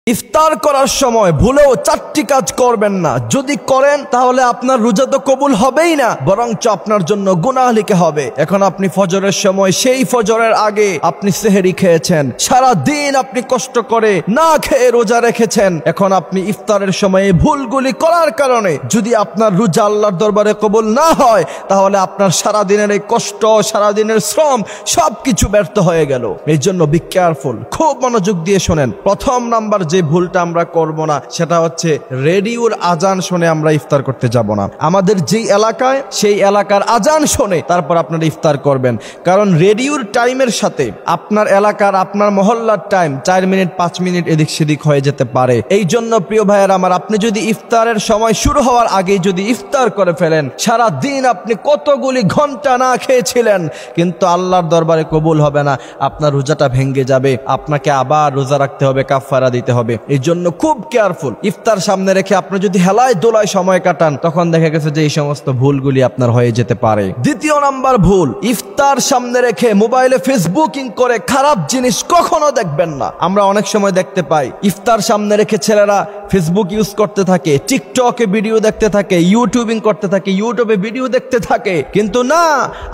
ইফতার করার সময় ভুলেও চারটি কাজ করবেন না। যদি করেন তাহলে আপনার রোজা তো কবুল হবেই না, বরঞ্চ আপনার জন্য গুনাহ লিখে হবে। এখন আপনি ফজরের সময়, সেই ফজরের আগে আপনি সেহরি খেয়েছেন, সারা দিন আপনি কষ্ট করে না খেয়ে রোজা রেখেছেন। এখন আপনি ইফতারের সময় এই ভুলগুলি করার কারণে যদি আপনার রোজা আল্লাহর দরবারে কবুল না হয়, তাহলে আপনার সারা দিনের এই কষ্ট, সারা দিনের শ্রম সবকিছু ব্যর্থ হয়ে গেল। এই জন্য বি কেয়ারফুল, খুব মনোযোগ দিয়ে শোনেন। প্রথম নাম্বার যে ভুলটা আমরা করব না, সেটা হচ্ছে রেডিওর আজান শুনে আমরা ইফতার করতে যাব না। আমাদের যেই এলাকায়, সেই এলাকার আজান শুনে তারপর আপনারা ইফতার করবেন। কারণ রেডিওর টাইমের সাথে আপনার এলাকার, আপনার মহল্লার টাইম 4 মিনিট 5 মিনিট এদিক সেদিক হয়ে যেতে পারে। এই জন্য প্রিয় ভাইয়ের আমার, আপনি যদি ইফতারের সময় শুরু হওয়ার আগেই যদি ইফতার করে ফেলেন, সারা দিন আপনি কতগুলি ঘন্টা না খেয়েছিলেন, কিন্তু আল্লাহর দরবারে কবুল হবে না, আপনার রোজাটা ভেঙে যাবে, আপনাকে আবার রোজা রাখতে হবে, কাফারা দিতে হবে। এই জন্য খুব কেয়ারফুল। ইফতার সামনে রেখে আপনি যদি হেলায় দোলায় সময় কাটান, তখন দেখা গেছে যে এই সমস্ত ভুলগুলি আপনার হয়ে যেতে পারে। দ্বিতীয় নাম্বার ভুল, ইফতার সামনে রেখে মোবাইলে ফেসবুকিং করে খারাপ জিনিস কখনো দেখবেন না। আমরা অনেক সময় দেখতে পাই ইফতার সামনে রেখে ছেলেরা ফেসবুক ইউজ করতে থাকে, টিকটকে ভিডিও দেখতে থাকে, ইউটিউবিং করতে থাকে, ইউটিউবে ভিডিও দেখতে থাকে। কিন্তু না,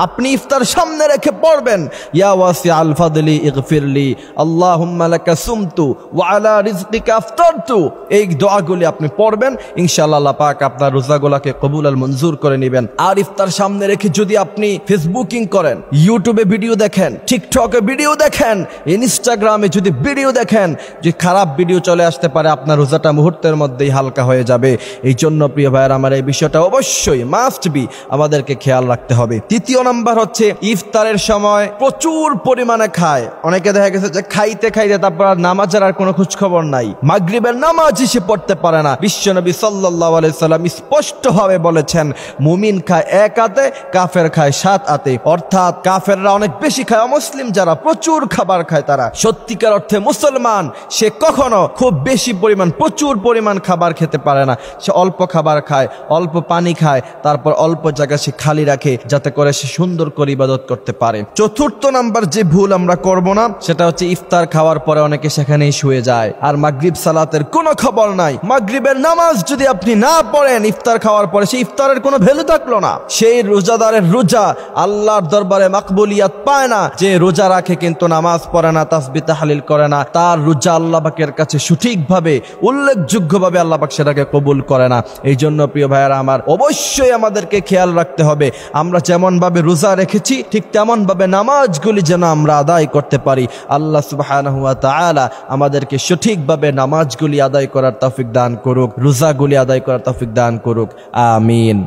আপনি ইফতার সামনে রেখে পড়বেন, ইয়া ওয়াসিআল ফাদলি ইগফিরলি আল্লাহুম্মা লাকা সুমতু ওয়া আলা রিজকিকা আফতারতু। এই দোয়াগুলি আপনি পড়বেন, ইনশাআল্লাহ আল্লাহ পাক আপনার রোজাগুলোকে কবুল আর মঞ্জুর করে নেবেন। আর ইফতার সামনে রেখে যদি আপনি ফেসবুকিং করেন, ইউটিউবে ভিডিও দেখেন, টিকটকে ভিডিও দেখেন, ইনস্টাগ্রামে যদি ভিডিও দেখেন, যে খারাপ ভিডিও চলে আসতে পারে, আপনার রোজাটা মুহূর্তের মধ্যেই হালকা হয়ে যাবে। এই জন্য প্রিয় ভাইয়ের আমার, এই বিষয়টা অবশ্যই মাস্ট বি আমাদেরকে খেয়াল রাখতে হবে। তৃতীয় নাম্বার হচ্ছে ইফতারের সময় প্রচুর পরিমাণে খায়। অনেকে দেখা গেছে যে খাইতে খাইতে তারপর নামাজের আর কোনো খোঁজ খবর নাই, মাগরিবের নামাজই সে পড়তে পারে না। বিশ্বনবী সাল্লাল্লাহু আলাইহি সাল্লাম স্পষ্টভাবে বলেছেন, মুমিন খায় 1 হাতে, কাফের খায় 7 হাতে। অর্থাৎ কাফেররা অনেক বেশি খায়, অমুসলিম যারা প্রচুর খাবার খায়, তারা সত্যিকার অর্থে মুসলমান। সে কখনো খুব বেশি পরিমাণ, প্রচুর পরিমাণ খাবার খেতে পারে না। সে অল্প খাবার খায়, অল্প পানি খায়, তারপর অল্প জায়গা সে খালি রাখে, যাতে করে সে সুন্দর করে ইবাদত করতে পারে। চতুর্থ নাম্বার যে ভুল আমরা করব না, সেটা হচ্ছে ইফতার খাওয়ার পরে অনেকে সেখানেই শুয়ে যায়, আর মাগরিব সালাতের কোনো খবর নাই। মাগরিবের নামাজ যদি আপনি না পড়েন ইফতার খাওয়ার পরে, সেই ইফতারের কোনো ভ্যালু থাকলো না। সেই রোজাদারের রোজা আল্লাহর দরবারে মাকবুলিয়াত পায় না। যে রোজা রাখে কিন্তু নামাজ পড়ে না, তাসবিহ তাহলিল করে না, তার রোজা আল্লাহ পাকের কাছে সঠিকভাবে, উল্লেখযোগ্যভাবে আল্লাহ পাক সেটাকে কবুল করে না। এই জন্য প্রিয় ভাইয়েরা আমার, অবশ্যই আমাদেরকে খেয়াল রাখতে হবে, আমরা যেমন ভাবে রোজা রেখেছি ঠিক তেমন ভাবে নামাজগুলি যেন আমরা আদায় করতে পারি। আল্লাহ সুবহানাহু ওয়া তাআলা আমাদেরকে সঠিকভাবে নামাজগুলি আদায় করার তৌফিক দান করুক, রোজাগুলি আদায় করার তৌফিক দান করুক। আমিন।